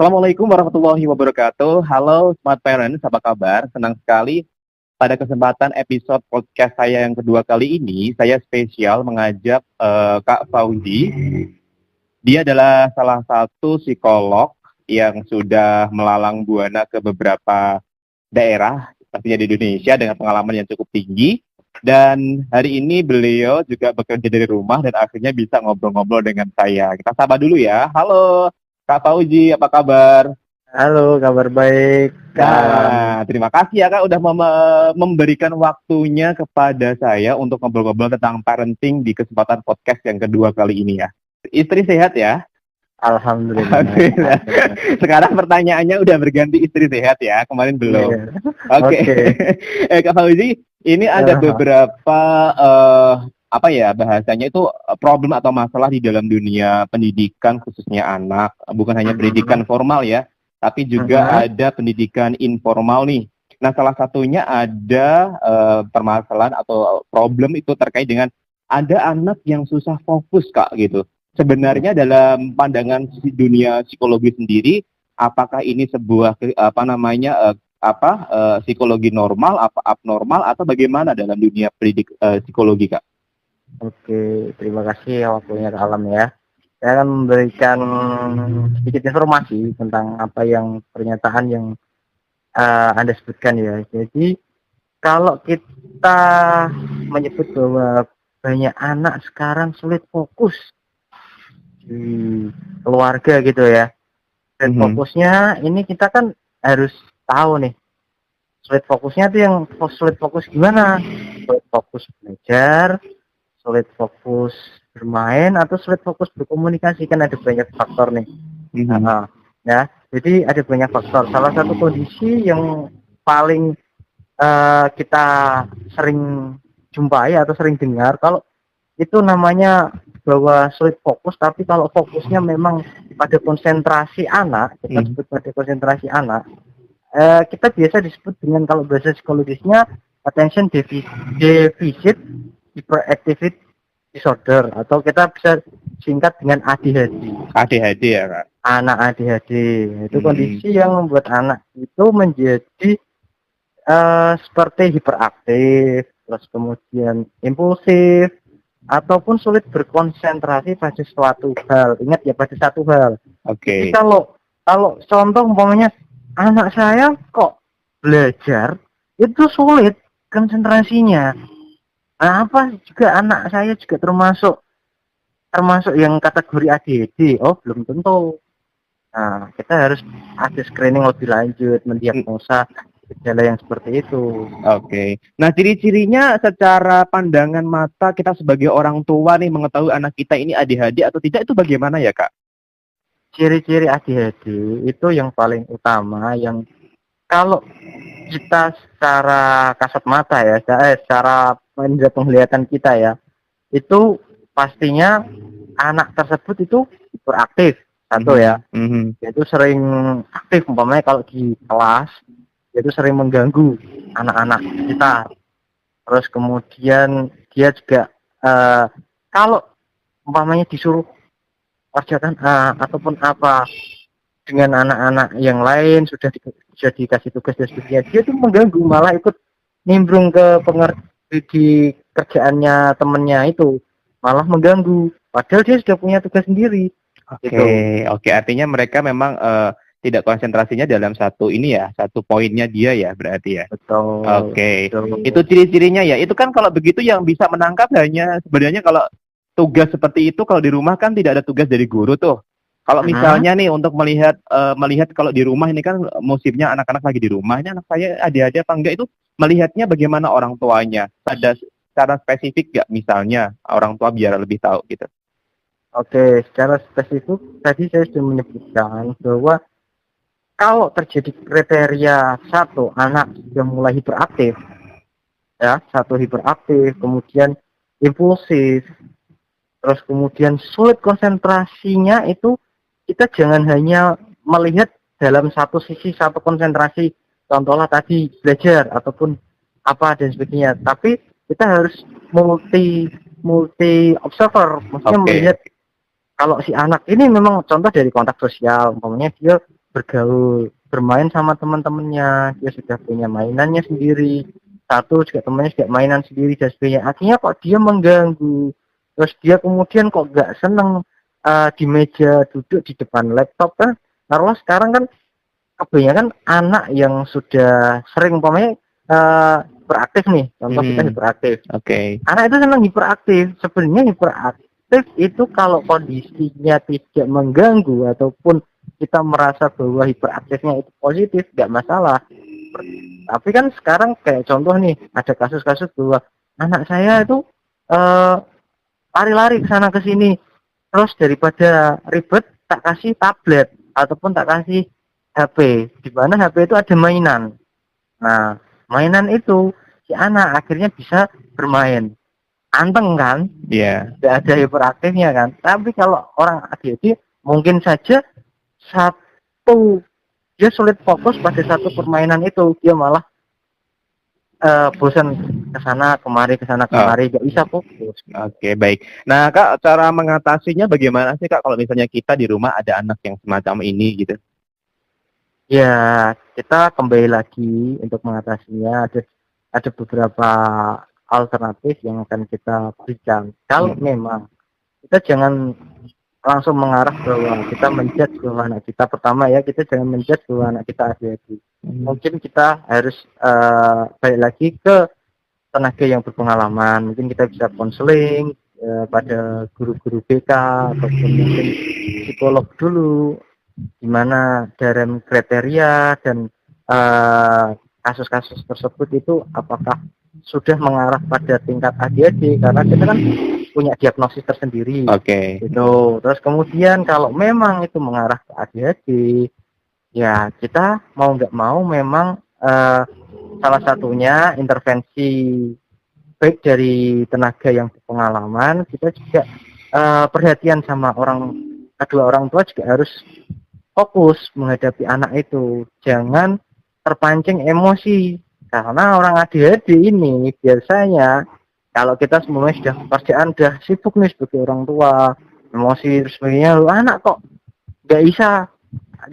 Assalamualaikum warahmatullahi wabarakatuh. Halo Smart Parents, apa kabar? Senang sekali pada kesempatan episode podcast saya yang kedua kali ini, saya spesial mengajak Kak Fauzi. Dia adalah salah satu psikolog yang sudah melalang buana ke beberapa daerah, pastinya di Indonesia dengan pengalaman yang cukup tinggi. Dan hari ini beliau juga bekerja dari rumah dan akhirnya bisa ngobrol-ngobrol dengan saya. Kita sapa dulu ya. Halo Kak Fauzi, apa kabar? Halo, kabar baik. Nah, terima kasih ya Kak udah memberikan waktunya kepada saya untuk ngobrol-ngobrol tentang parenting di kesempatan podcast yang kedua kali ini ya. Istri sehat ya? Alhamdulillah. Alhamdulillah. Sekarang pertanyaannya udah berganti istri sehat ya, kemarin belum. Iya. Oke. Kak Fauzi, ini ada beberapa bahasanya itu problem atau masalah di dalam dunia pendidikan khususnya anak, bukan hanya pendidikan formal ya, tapi juga ada pendidikan informal nih. Nah, salah satunya ada permasalahan atau problem itu terkait dengan ada anak yang susah fokus Kak gitu. Sebenarnya dalam pandangan dunia psikologi sendiri, apakah ini sebuah psikologi normal, apa abnormal atau bagaimana dalam dunia psikologi Kak? Oke, terima kasih waktunya Kak Alam ya. Saya akan memberikan sedikit informasi tentang apa yang pernyataan yang Anda sebutkan ya. Jadi kalau kita menyebut bahwa banyak anak sekarang sulit fokus di keluarga gitu ya. Dan fokusnya ini kita kan harus tahu nih. Sulit fokusnya tuh yang sulit fokus gimana? Sulit fokus belajar, sulit fokus bermain, atau sulit fokus berkomunikasi, kan ada banyak faktor nih. Ya, jadi ada banyak faktor. Salah satu kondisi yang paling kita sering jumpai atau sering dengar, kalau itu namanya bahwa sulit fokus, tapi kalau fokusnya memang pada konsentrasi anak, kita sebut pada konsentrasi anak, kita biasa disebut dengan, kalau bahasa psikologisnya, attention deficit hyperactivity disorder, atau kita bisa singkat dengan ADHD. ADHD ya Kak? Anak ADHD itu kondisi yang membuat anak itu menjadi seperti hiperaktif, terus kemudian impulsif, ataupun sulit berkonsentrasi pada suatu hal. Ingat ya, pada satu hal. Oke. Jadi kalau contoh umpamanya anak saya kok belajar itu sulit konsentrasinya. Nah, apa juga anak saya juga termasuk yang kategori ADHD? Oh, belum tentu. Nah, kita harus ada screening lebih lanjut, mendiagnosa gejala yang seperti itu. Oke. Nah, ciri-cirinya secara pandangan mata kita sebagai orang tua nih mengetahui anak kita ini ADHD atau tidak, itu bagaimana ya Kak? Ciri-ciri ADHD itu yang paling utama, yang kalau kita secara kasat mata ya, secara penglihatan kita ya, itu pastinya anak tersebut itu beraktif, satu ya. Itu sering aktif, umpamanya kalau di kelas itu sering mengganggu anak-anak kita. Terus kemudian dia juga kalau umpamanya disuruh kerjakan ataupun apa dengan anak-anak yang lain, sudah dikasih tugas dan sebagainya, dia tuh mengganggu, malah ikut nimbrung ke di kerjaannya temennya, itu malah mengganggu, padahal dia sudah punya tugas sendiri. Oke, artinya mereka memang tidak konsentrasinya dalam satu poinnya dia ya, berarti ya. Betul. Oke. Itu ciri-cirinya ya. Itu kan kalau begitu yang bisa menangkap hanya sebenarnya kalau tugas seperti itu, kalau di rumah kan tidak ada tugas dari guru tuh. Kalau misalnya nih untuk melihat kalau di rumah ini kan musimnya anak-anak lagi di rumah, ini anak saya ada apa enggak, itu melihatnya bagaimana orang tuanya? Ada secara spesifik nggak misalnya orang tua biar lebih tahu gitu? Oke, secara spesifik tadi saya sudah menyebutkan bahwa kalau terjadi kriteria satu, anak sudah mulai hiperaktif, ya, satu hiperaktif, kemudian impulsif, terus kemudian sulit konsentrasinya, itu kita jangan hanya melihat dalam satu sisi, satu konsentrasi, contohlah tadi belajar ataupun apa dan sebagainya, tapi kita harus multi observer, maksudnya melihat kalau si anak ini memang contoh dari kontak sosial, umpamanya dia bergaul, bermain sama teman-temannya, dia sudah punya mainannya sendiri, satu juga temannya juga mainan sendiri dan sebagainya. Akhirnya kok dia mengganggu, terus dia kemudian kok nggak seneng di meja duduk di depan laptop kan. Taruhlah sekarang kan kebanyakan anak yang sudah sering umpamanya hiperaktif nih, contoh kita hiperaktif. Anak itu senang hiperaktif. Sebenarnya hiperaktif itu kalau kondisinya tidak mengganggu ataupun kita merasa bahwa hiperaktifnya itu positif, nggak masalah. Tapi kan sekarang kayak contoh nih, ada kasus-kasus bahwa anak saya itu lari-lari ke sana ke sini, terus daripada ribet tak kasih tablet ataupun tak kasih HP, di mana HP itu ada mainan. Nah, mainan itu si anak akhirnya bisa bermain. Anteng kan? Iya. Tidak ada hiperaktifnya kan. Tapi kalau orang ADHD mungkin saja satu dia sulit fokus pada satu permainan itu, dia malah bosan kesana kemari, nggak bisa fokus. Oke, baik. Nah, Kak, cara mengatasinya bagaimana sih, Kak, kalau misalnya kita di rumah ada anak yang semacam ini gitu? Ya, kita kembali lagi untuk mengatasinya ada beberapa alternatif yang akan kita berikan. Kalau memang kita jangan langsung mengarah bahwa kita menjudge bahwa anak kita, pertama ya, kita jangan menjudge bahwa anak kita ADHD. Mungkin kita harus balik lagi ke tenaga yang berpengalaman. Mungkin kita bisa konseling pada guru-guru BK ataupun mungkin psikolog dulu, di mana dalam kriteria dan kasus-kasus tersebut itu apakah sudah mengarah pada tingkat ADHD, karena kita kan punya diagnosis tersendiri. Itu. Terus kemudian kalau memang itu mengarah ke ADHD, ya kita mau nggak mau memang salah satunya intervensi baik dari tenaga yang berpengalaman, kita juga perhatian sama kedua orang tua juga harus fokus menghadapi anak itu, jangan terpancing emosi, karena orang ADHD ini biasanya kalau kita semuanya sudah pekerjaan, sudah sibuk nih sebagai orang tua, emosi terus sebagainya, anak kok nggak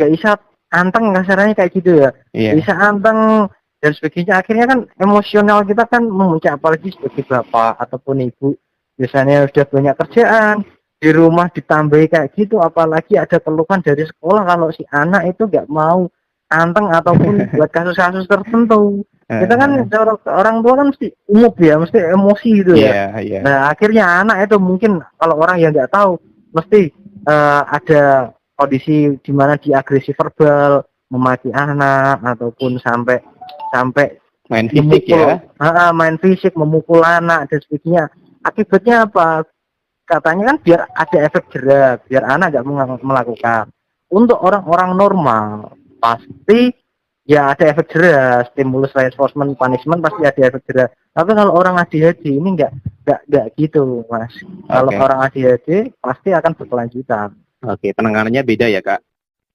bisa anteng, kasarannya kayak gitu ya, bisa anteng dan sebagainya, akhirnya kan emosional kita kan memuncak, apalagi sebagai bapak ataupun ibu biasanya sudah banyak kerjaan di rumah ditambahi kayak gitu, apalagi ada keluhan dari sekolah kalau si anak itu nggak mau anteng ataupun buat kasus-kasus tertentu, kita kan orang tua kan mesti umum ya, mesti emosi gitu ya. Nah akhirnya anak itu mungkin kalau orang yang nggak tahu mesti ada kondisi di mana dia agresi verbal, memaki anak ataupun sampai main fisik memukul, main fisik, memukul anak dan sebagainya. Akibatnya apa? Katanya kan biar ada efek jera, biar anak nggak melakukan. Untuk orang-orang normal pasti ya ada efek jera, stimulus reinforcement punishment pasti ada efek jera. Tapi kalau orang ADHD ini nggak gitu, Mas. Kalau orang ADHD pasti akan berkelanjutan. Penanganannya beda ya, Kak?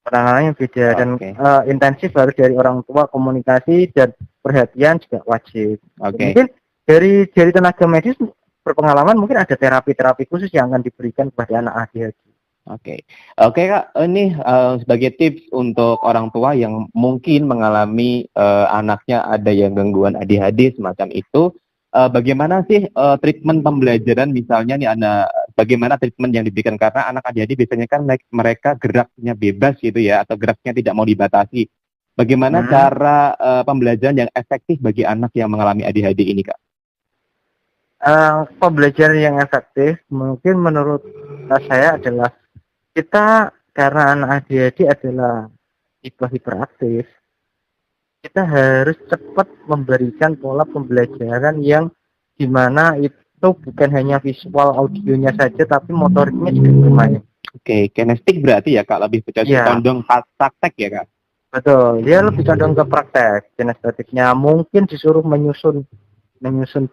Penanganannya beda dan intensif harus dari orang tua, komunikasi dan perhatian juga wajib. Mungkin dari tenaga medis berpengalaman mungkin ada terapi-terapi khusus yang akan diberikan kepada anak ADHD. Oke Kak, ini sebagai tips untuk orang tua yang mungkin mengalami anaknya ada yang gangguan ADHD semacam itu, bagaimana sih treatment pembelajaran misalnya nih, bagaimana treatment yang diberikan, karena anak ADHD biasanya kan mereka geraknya bebas gitu ya, atau geraknya tidak mau dibatasi. Bagaimana cara pembelajaran yang efektif bagi anak yang mengalami ADHD ini, Kak? Pembelajaran yang efektif mungkin menurut saya adalah kita, karena anak ADHD adalah tipe hiperaktif, kita harus cepat memberikan pola pembelajaran yang dimana itu bukan hanya visual audionya saja tapi motoriknya juga bermain. Kinestik berarti ya, Kak, lebih condong praktek ya, Kak? Betul, dia lebih condong ke praktek. Kinestetiknya mungkin disuruh menyusun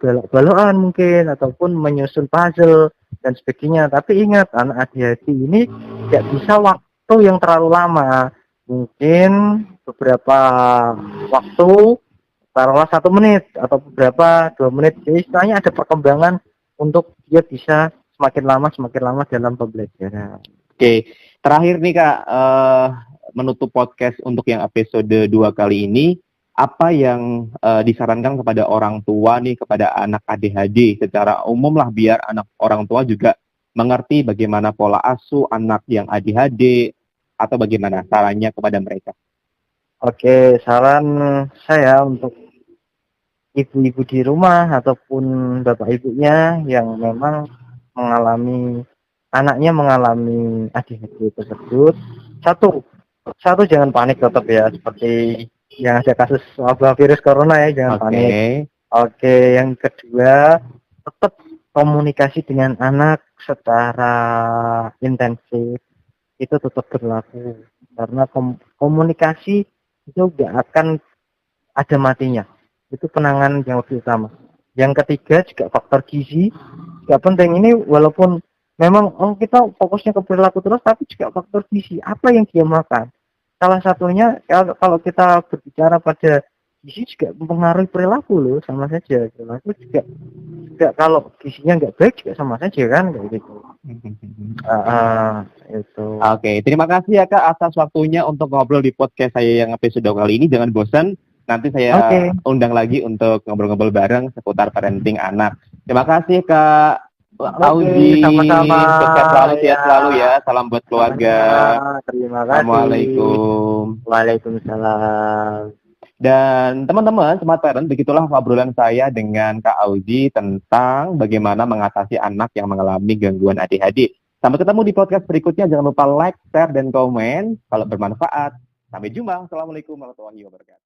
balok-balokan mungkin, ataupun menyusun puzzle dan sebagainya. Tapi ingat, anak ADHD ini tidak bisa waktu yang terlalu lama. Mungkin beberapa waktu, taruhlah 1 menit atau beberapa 2 menit. Jadi istilahnya ada perkembangan untuk dia bisa semakin lama dalam pembelajaran. Oke, terakhir nih Kak, menutup podcast untuk yang episode 2 kali ini, apa yang disarankan kepada orang tua nih, kepada anak ADHD secara umum lah, biar orang tua juga mengerti bagaimana pola asuh anak yang ADHD, atau bagaimana sarannya kepada mereka? Oke, saran saya untuk ibu-ibu di rumah ataupun bapak ibunya yang memang anaknya mengalami ADHD tersebut, satu satu jangan panik tetap ya, seperti yang ada kasus wabah virus corona ya, jangan panik. Oke, yang kedua, tetap komunikasi dengan anak secara intensif itu tetap berlaku, karena komunikasi itu nggak akan ada matinya. Itu penanganan yang lebih utama. Yang ketiga juga faktor gizi juga penting. Ini walaupun memang kita fokusnya ke perilaku terus, tapi juga faktor gizi. Apa yang dia makan? Salah satunya kalau kita berbicara pada gizi juga mempengaruhi perilaku loh, sama saja. Perilaku juga kalau gizinya nggak baik juga sama saja kan, kayak gitu. Itu. Oke, terima kasih ya Kak atas waktunya untuk ngobrol di podcast saya yang episode kali ini. Jangan bosan, nanti saya undang lagi untuk ngobrol-ngobrol bareng seputar parenting anak. Terima kasih Kak Auzi. Sama-sama. Sukses selalu, sehat selalu ya. Salam buat keluarga. Terima kasih. Assalamualaikum. Waalaikumsalam. Dan teman-teman, Smart Parent, begitulah obrolan saya dengan Kak Auzi tentang bagaimana mengatasi anak yang mengalami gangguan ADHD. Sampai ketemu di podcast berikutnya. Jangan lupa like, share, dan komen kalau bermanfaat. Sampai jumpa. Assalamualaikum warahmatullahi wabarakatuh.